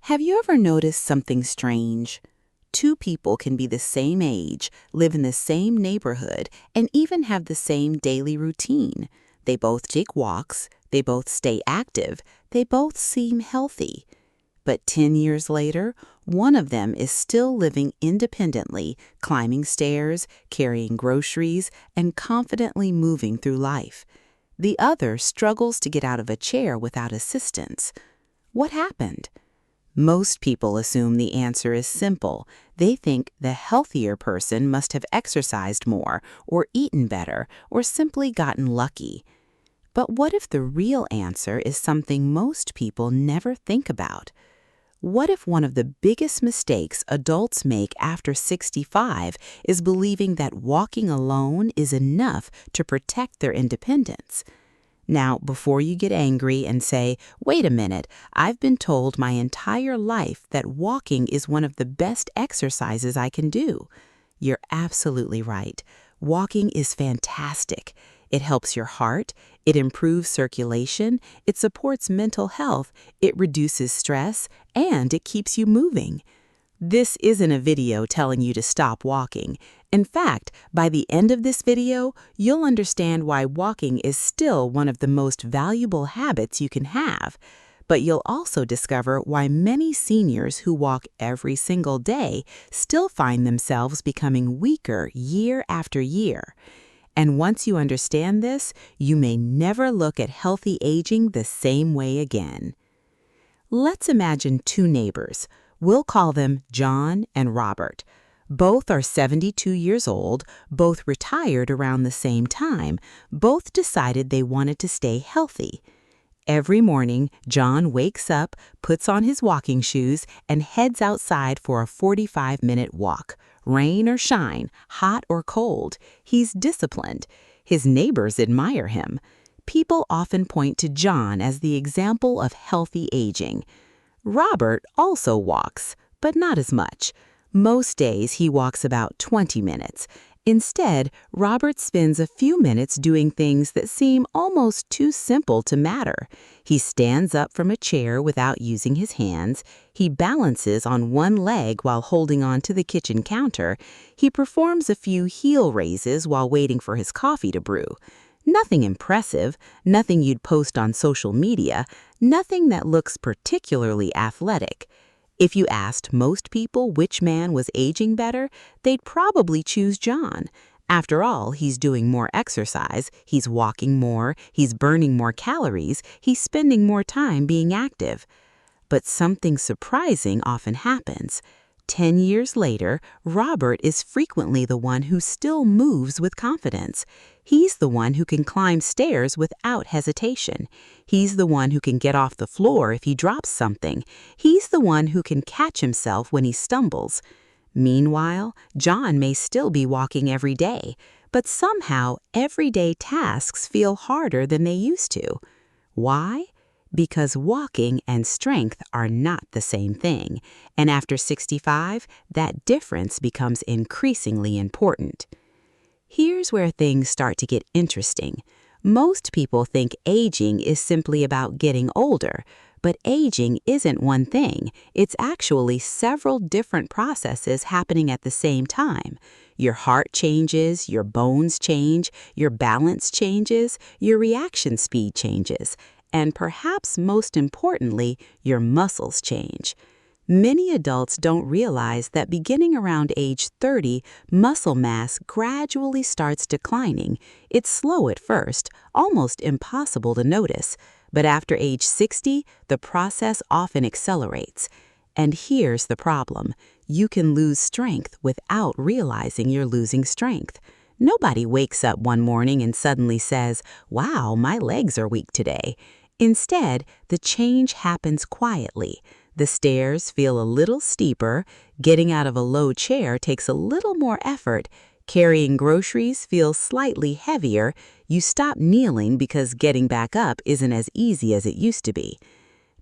Have you ever noticed something strange? Two people can be the same age, live in the same neighborhood, and even have the same daily routine. They both take walks, they both stay active, they both seem healthy. But 10 years later, one of them is still living independently, climbing stairs, carrying groceries, and confidently moving through life. The other struggles to get out of a chair without assistance. What happened? Most people assume the answer is simple. They think the healthier person must have exercised more, or eaten better, or simply gotten lucky. But what if the real answer is something most people never think about? What if one of the biggest mistakes adults make after 65 is believing that walking alone is enough to protect their independence? Now, before you get angry and say, wait a minute, I've been told my entire life that walking is one of the best exercises I can do. You're absolutely right. Walking is fantastic. It helps your heart, it improves circulation, it supports mental health, it reduces stress, and it keeps you moving. This isn't a video telling you to stop walking. In fact, by the end of this video, you'll understand why walking is still one of the most valuable habits you can have. But you'll also discover why many seniors who walk every single day still find themselves becoming weaker year after year. And once you understand this, you may never look at healthy aging the same way again. Let's imagine two neighbors. We'll call them John and Robert. Both are 72 years old, both retired around the same time, both decided they wanted to stay healthy. Every morning, John wakes up, puts on his walking shoes, and heads outside for a 45-minute walk. Rain or shine, hot or cold, he's disciplined. His neighbors admire him. People often point to John as the example of healthy aging. Robert also walks, but not as much. Most days he walks about 20 minutes. Instead, Robert spends a few minutes doing things that seem almost too simple to matter. He stands up from a chair without using his hands. He balances on one leg while holding on to the kitchen counter. He performs a few heel raises while waiting for his coffee to brew. Nothing impressive, nothing you'd post on social media, nothing that looks particularly athletic. If you asked most people which man was aging better, they'd probably choose John. After all, he's doing more exercise, he's walking more, he's burning more calories, he's spending more time being active. But something surprising often happens. 10 years later, Robert is frequently the one who still moves with confidence. He's the one who can climb stairs without hesitation. He's the one who can get off the floor if he drops something. He's the one who can catch himself when he stumbles. Meanwhile, John may still be walking every day, but somehow everyday tasks feel harder than they used to. Why? Because walking and strength are not the same thing, and after 65, that difference becomes increasingly important. Here's where things start to get interesting. Most people think aging is simply about getting older, but aging isn't one thing. It's actually several different processes happening at the same time. Your heart changes, your bones change, your balance changes, your reaction speed changes, and perhaps most importantly, your muscles change. Many adults don't realize that beginning around age 30, muscle mass gradually starts declining. It's slow at first, almost impossible to notice, but after age 60, the process often accelerates. And here's the problem. You can lose strength without realizing you're losing strength. Nobody wakes up one morning and suddenly says, "Wow, my legs are weak today." Instead, the change happens quietly. The stairs feel a little steeper, getting out of a low chair takes a little more effort, carrying groceries feels slightly heavier, you stop kneeling because getting back up isn't as easy as it used to be.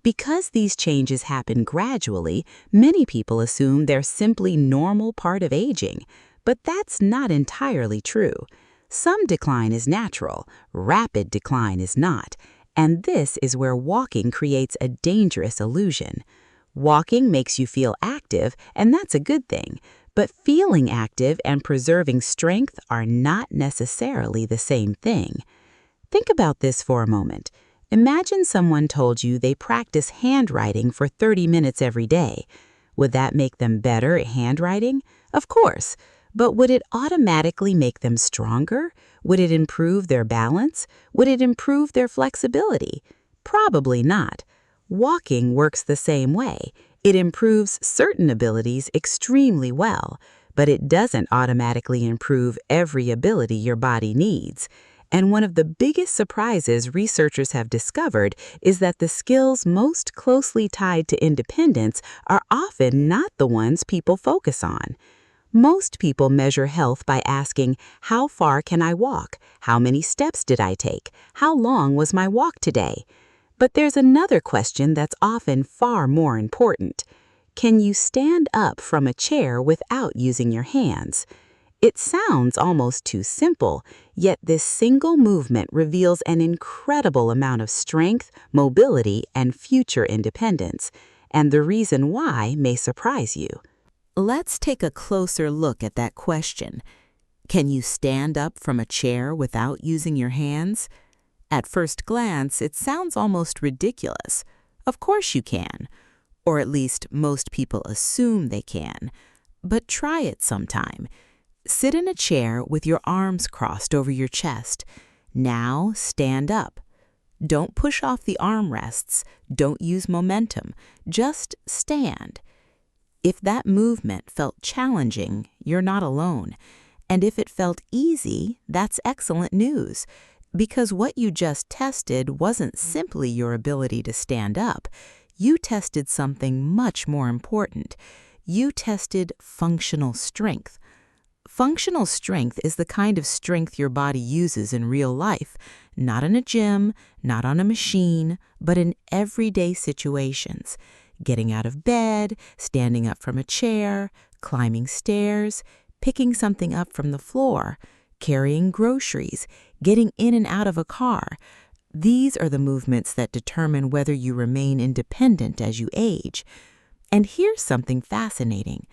Because these changes happen gradually, many people assume they're simply normal part of aging, but that's not entirely true. Some decline is natural, rapid decline is not. And this is where walking creates a dangerous illusion. Walking makes you feel active, and that's a good thing. But feeling active and preserving strength are not necessarily the same thing. Think about this for a moment. Imagine someone told you they practice handwriting for 30 minutes every day. Would that make them better at handwriting? Of course. But would it automatically make them stronger? Would it improve their balance? Would it improve their flexibility? Probably not. Walking works the same way. It improves certain abilities extremely well, but it doesn't automatically improve every ability your body needs. And one of the biggest surprises researchers have discovered is that the skills most closely tied to independence are often not the ones people focus on. Most people measure health by asking, how far can I walk? How many steps did I take? How long was my walk today? But there's another question that's often far more important. Can you stand up from a chair without using your hands? It sounds almost too simple, yet this single movement reveals an incredible amount of strength, mobility, and future independence. And the reason why may surprise you. Let's take a closer look at that question. Can you stand up from a chair without using your hands? At first glance, it sounds almost ridiculous. Of course you can. Or at least most people assume they can. But try it sometime. Sit in a chair with your arms crossed over your chest. Now stand up. Don't push off the armrests. Don't use momentum. Just stand. If that movement felt challenging, you're not alone. And if it felt easy, that's excellent news. Because what you just tested wasn't simply your ability to stand up. You tested something much more important. You tested functional strength. Functional strength is the kind of strength your body uses in real life, not in a gym, not on a machine, but in everyday situations. Getting out of bed, standing up from a chair, climbing stairs, picking something up from the floor, carrying groceries, getting in and out of a car. These are the movements that determine whether you remain independent as you age. And here's something fascinating.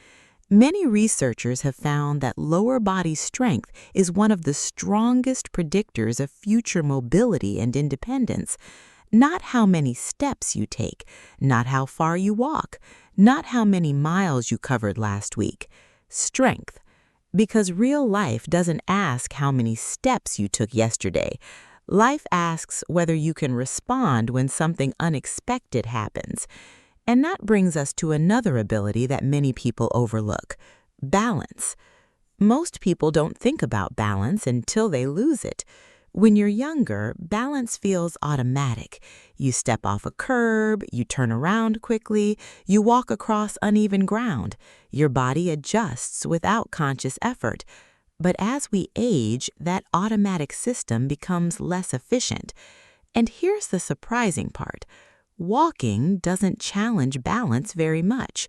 Many researchers have found that lower body strength is one of the strongest predictors of future mobility and independence. Not how many steps you take, not how far you walk, not how many miles you covered last week. Strength. Because real life doesn't ask how many steps you took yesterday. Life asks whether you can respond when something unexpected happens. And that brings us to another ability that many people overlook: balance. Most people don't think about balance until they lose it. When you're younger, balance feels automatic. You step off a curb, you turn around quickly, you walk across uneven ground. Your body adjusts without conscious effort. But as we age, that automatic system becomes less efficient. And here's the surprising part. Walking doesn't challenge balance very much.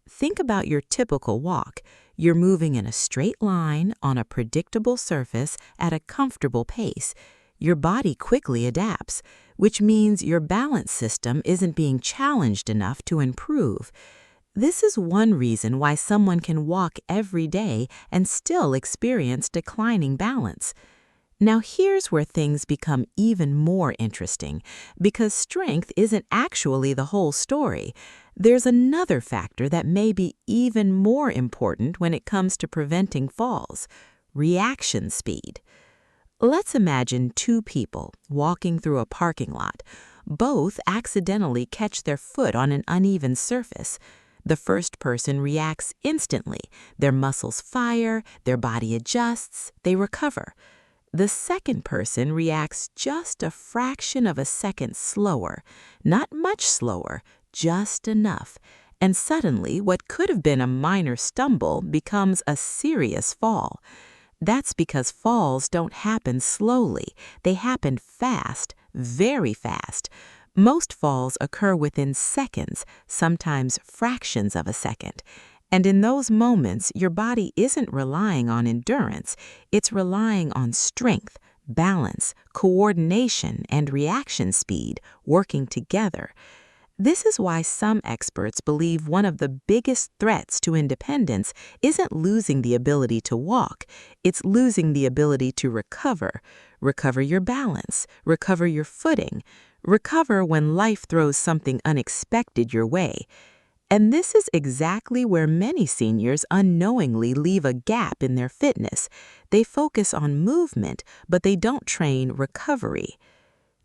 Think about your typical walk. You're moving in a straight line on a predictable surface at a comfortable pace. Your body quickly adapts, which means your balance system isn't being challenged enough to improve. This is one reason why someone can walk every day and still experience declining balance. Now here's where things become even more interesting, because strength isn't actually the whole story. There's another factor that may be even more important when it comes to preventing falls: reaction speed. Let's imagine two people walking through a parking lot. Both accidentally catch their foot on an uneven surface. The first person reacts instantly. Their muscles fire, their body adjusts, they recover. The second person reacts just a fraction of a second slower, not much slower, just enough. And suddenly, what could have been a minor stumble becomes a serious fall. That's because falls don't happen slowly. They happen fast, very fast. Most falls occur within seconds, sometimes fractions of a second. And in those moments, your body isn't relying on endurance. It's relying on strength, balance, coordination, and reaction speed working together. This is why some experts believe one of the biggest threats to independence isn't losing the ability to walk, it's losing the ability to recover. Recover your balance, recover your footing, recover when life throws something unexpected your way. And this is exactly where many seniors unknowingly leave a gap in their fitness. They focus on movement, but they don't train recovery.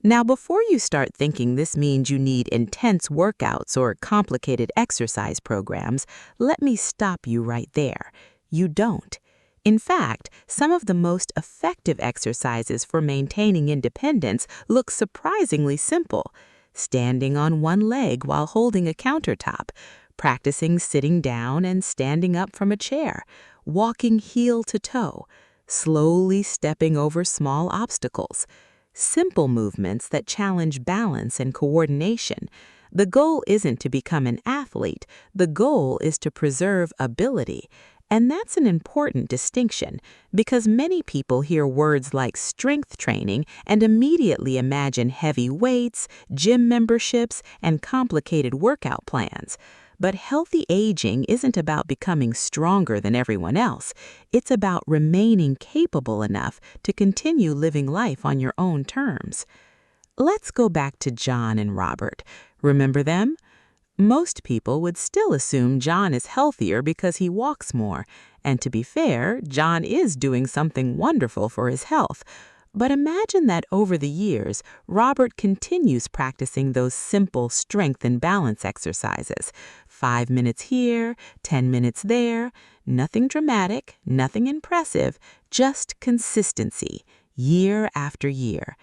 Now, before you start thinking this means you need intense workouts or complicated exercise programs, let me stop you right there. You don't. In fact, some of the most effective exercises for maintaining independence look surprisingly simple. Standing on one leg while holding a countertop, practicing sitting down and standing up from a chair, walking heel to toe, slowly stepping over small obstacles. Simple movements that challenge balance and coordination. The goal isn't to become an athlete, the goal is to preserve ability. And that's an important distinction because many people hear words like strength training and immediately imagine heavy weights, gym memberships, and complicated workout plans. But healthy aging isn't about becoming stronger than everyone else. It's about remaining capable enough to continue living life on your own terms. Let's go back to John and Robert. Remember them? Most people would still assume John is healthier because he walks more. And to be fair, John is doing something wonderful for his health. But imagine that over the years, Robert continues practicing those simple strength and balance exercises. 5 minutes here, 10 minutes there. Nothing dramatic, nothing impressive, just consistency, year after year.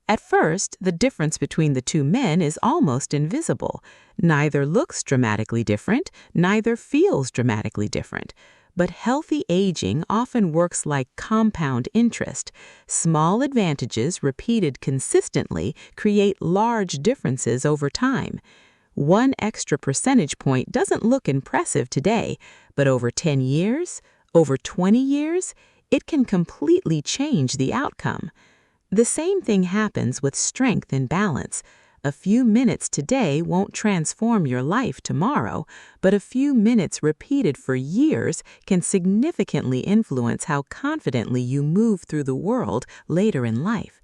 At first, the difference between the two men is almost invisible. Neither looks dramatically different, neither feels dramatically different. But healthy aging often works like compound interest. Small advantages repeated consistently create large differences over time. One extra percentage point doesn't look impressive today, but over 10 years, over 20 years, it can completely change the outcome. The same thing happens with strength and balance. A few minutes today won't transform your life tomorrow, but a few minutes repeated for years can significantly influence how confidently you move through the world later in life.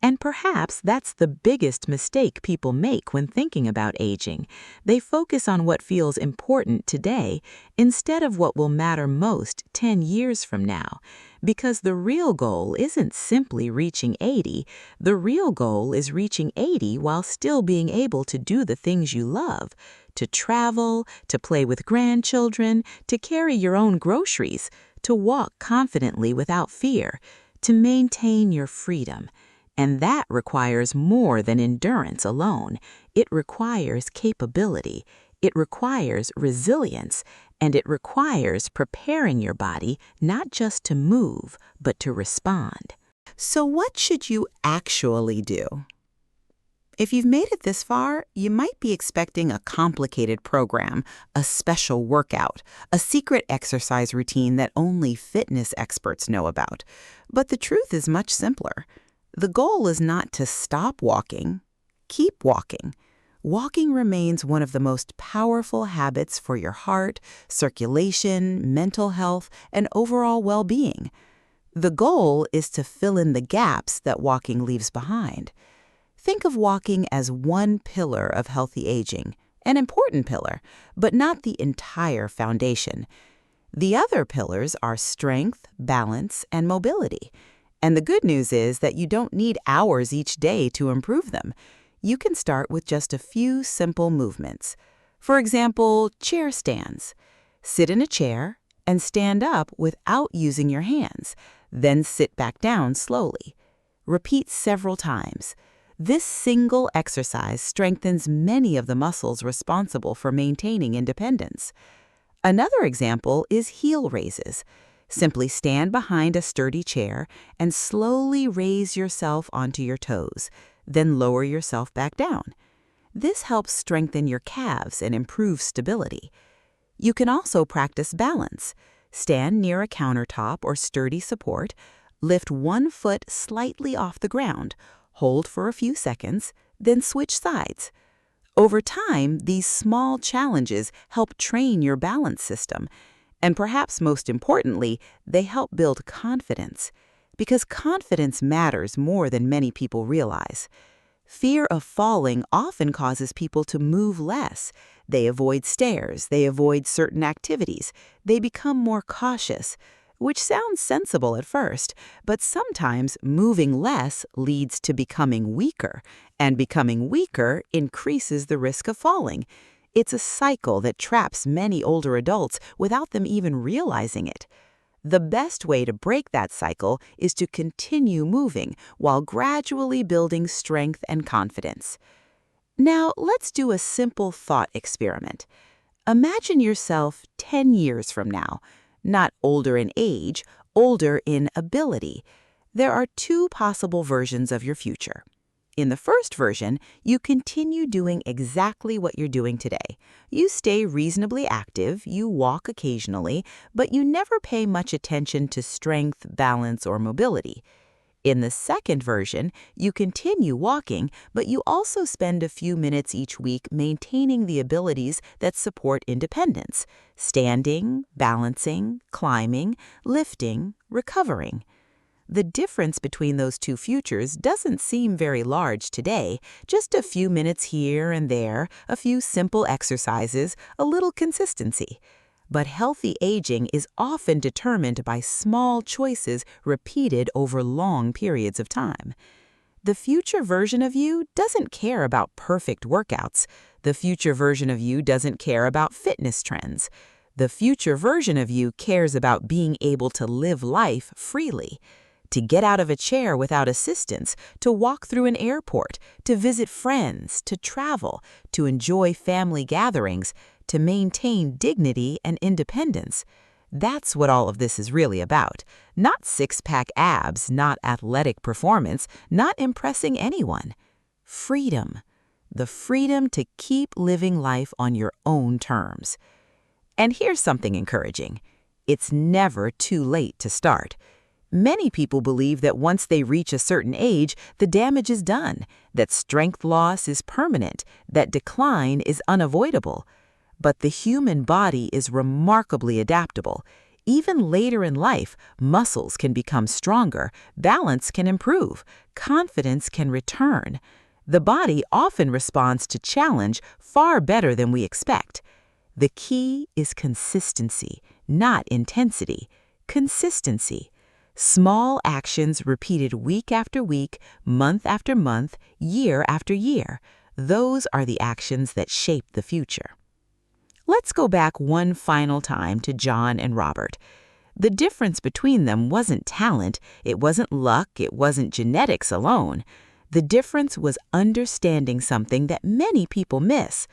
And perhaps that's the biggest mistake people make when thinking about aging. They focus on what feels important today instead of what will matter most 10 years from now. Because the real goal isn't simply reaching 80. The real goal is reaching 80 while still being able to do the things you love. To travel, to play with grandchildren, to carry your own groceries, to walk confidently without fear, to maintain your freedom. And that requires more than endurance alone. It requires capability. It requires resilience. And it requires preparing your body not just to move, but to respond. So what should you actually do? If you've made it this far, you might be expecting a complicated program, a special workout, a secret exercise routine that only fitness experts know about. But the truth is much simpler. The goal is not to stop walking. Keep walking. Walking remains one of the most powerful habits for your heart, circulation, mental health, and overall well-being. The goal is to fill in the gaps that walking leaves behind. Think of walking as one pillar of healthy aging, an important pillar, but not the entire foundation. The other pillars are strength, balance, and mobility. And the good news is that you don't need hours each day to improve them. You can start with just a few simple movements. For example, chair stands. Sit in a chair and stand up without using your hands. Then sit back down slowly. Repeat several times. This single exercise strengthens many of the muscles responsible for maintaining independence. Another example is heel raises. Simply stand behind a sturdy chair and slowly raise yourself onto your toes, then lower yourself back down. This helps strengthen your calves and improve stability. You can also practice balance. Stand near a countertop or sturdy support, lift one foot slightly off the ground, hold for a few seconds, then switch sides. Over time, these small challenges help train your balance system. And perhaps most importantly, they help build confidence. Because confidence matters more than many people realize. Fear of falling often causes people to move less. They avoid stairs, they avoid certain activities, they become more cautious, which sounds sensible at first, but sometimes moving less leads to becoming weaker, and becoming weaker increases the risk of falling. It's a cycle that traps many older adults without them even realizing it. The best way to break that cycle is to continue moving while gradually building strength and confidence. Now, let's do a simple thought experiment. Imagine yourself 10 years from now, not older in age, older in ability. There are two possible versions of your future. In the first version, you continue doing exactly what you're doing today. You stay reasonably active, you walk occasionally, but you never pay much attention to strength, balance, or mobility. In the second version, you continue walking, but you also spend a few minutes each week maintaining the abilities that support independence: standing, balancing, climbing, lifting, recovering. The difference between those two futures doesn't seem very large today, just a few minutes here and there, a few simple exercises, a little consistency. But healthy aging is often determined by small choices repeated over long periods of time. The future version of you doesn't care about perfect workouts. The future version of you doesn't care about fitness trends. The future version of you cares about being able to live life freely. To get out of a chair without assistance, to walk through an airport, to visit friends, to travel, to enjoy family gatherings, to maintain dignity and independence. That's what all of this is really about. Not six-pack abs, not athletic performance, not impressing anyone. Freedom. The freedom to keep living life on your own terms. And here's something encouraging. It's never too late to start. Many people believe that once they reach a certain age, the damage is done, that strength loss is permanent, that decline is unavoidable. But the human body is remarkably adaptable. Even later in life, muscles can become stronger, balance can improve, confidence can return. The body often responds to challenge far better than we expect. The key is consistency, not intensity. Consistency. Small actions repeated week after week, month after month, year after year. Those are the actions that shape the future. Let's go back one final time to John and Robert. The difference between them wasn't talent, it wasn't luck, it wasn't genetics alone. The difference was understanding something that many people miss.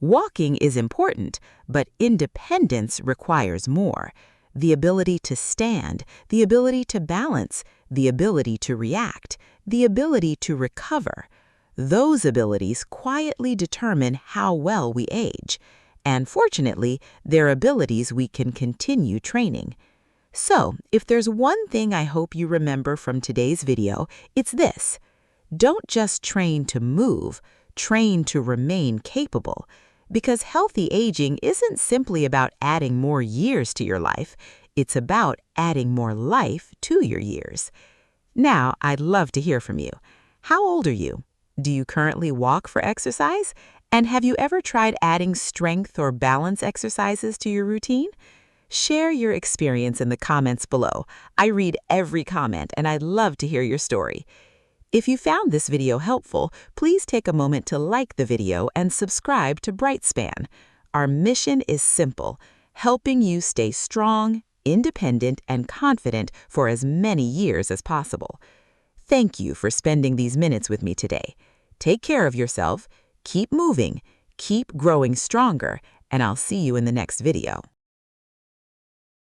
Walking is important, but independence requires more. The ability to stand, the ability to balance, the ability to react, the ability to recover. Those abilities quietly determine how well we age. And fortunately, they're abilities we can continue training. So, if there's one thing I hope you remember from today's video, it's this. Don't just train to move, train to remain capable. Because healthy aging isn't simply about adding more years to your life, it's about adding more life to your years. Now, I'd love to hear from you. How old are you? Do you currently walk for exercise? And have you ever tried adding strength or balance exercises to your routine? Share your experience in the comments below. I read every comment and I'd love to hear your story. If you found this video helpful, please take a moment to like the video and subscribe to Brightspan. Our mission is simple, helping you stay strong, independent, and confident for as many years as possible. Thank you for spending these minutes with me today. Take care of yourself, keep moving, keep growing stronger, and I'll see you in the next video.